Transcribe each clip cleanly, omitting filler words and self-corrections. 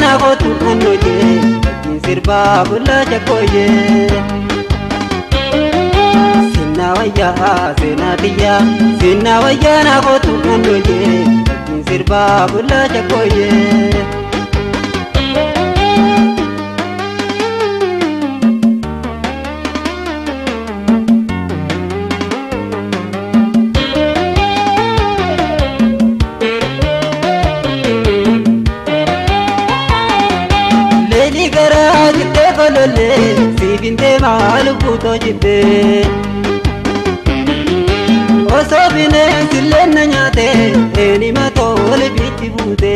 wayana kotu andoje sirba bulla jakoye sinna wayana kotu andoje sirba bulla jakoye sibinte malu puto jite osobine silena nyate eni matole biti bute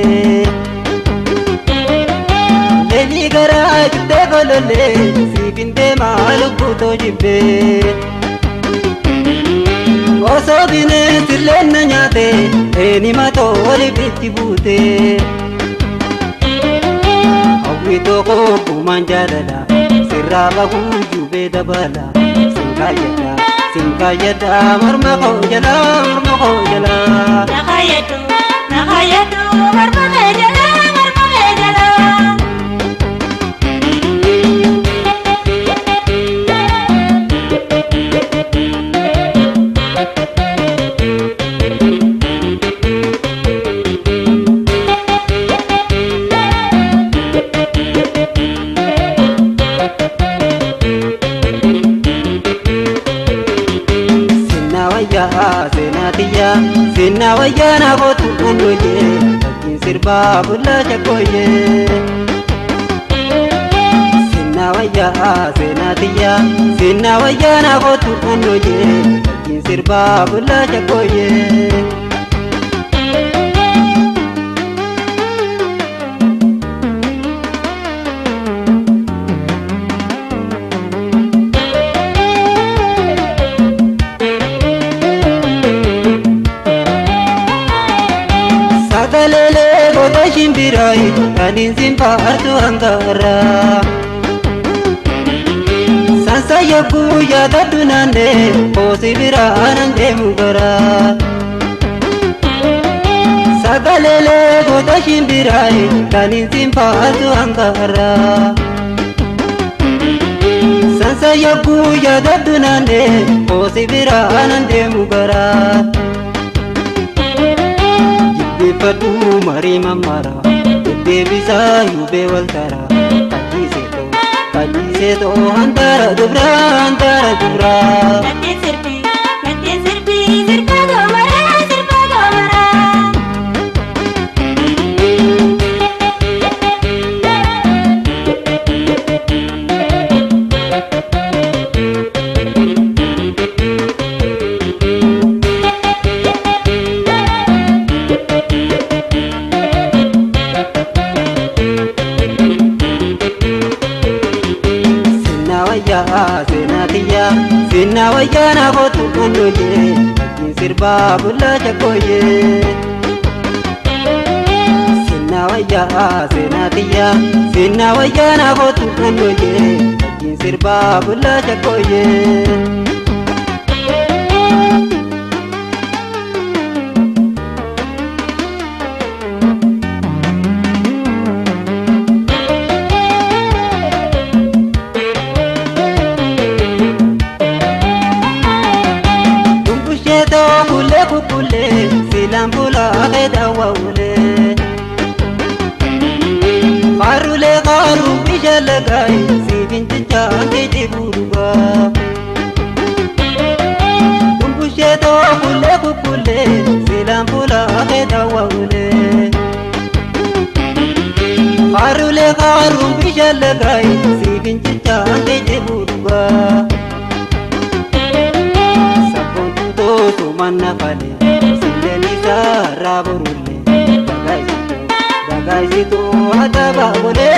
leli gara jite golole sibinte malu puto jite osobine silena nyate eni matole biti bute awito ko kumanjadala siraba hujube dabala sinkayada marma ko jala nakayadu marma jala sinna wayana kotu andoje sirba bulla jakoye sinna wayana kotu andoje sirba bulla jakoye sagalele goda shimbirai kanin simpartu angara sansa yabu yada dunande posibira anande mugara sagalele goda shimbirai kanin simpartu angara sansa yabu yada dunande posibira anande mugara Padu mari mamara bisa yube waltara kaji seto antara dubra mati sirpi sirpa gomara sinna wayana kotu andoje sirba bulla jakoye sinna wayana kotu andoje sirba bulla jakoye kule silambula dawaule farule garu bijalagai sibinti change diburuga kumbusheto kule silambula dawaule farule garu bijalagai sibinti change diburuga manna pale sindeli zara burule dagaisitu adaba bole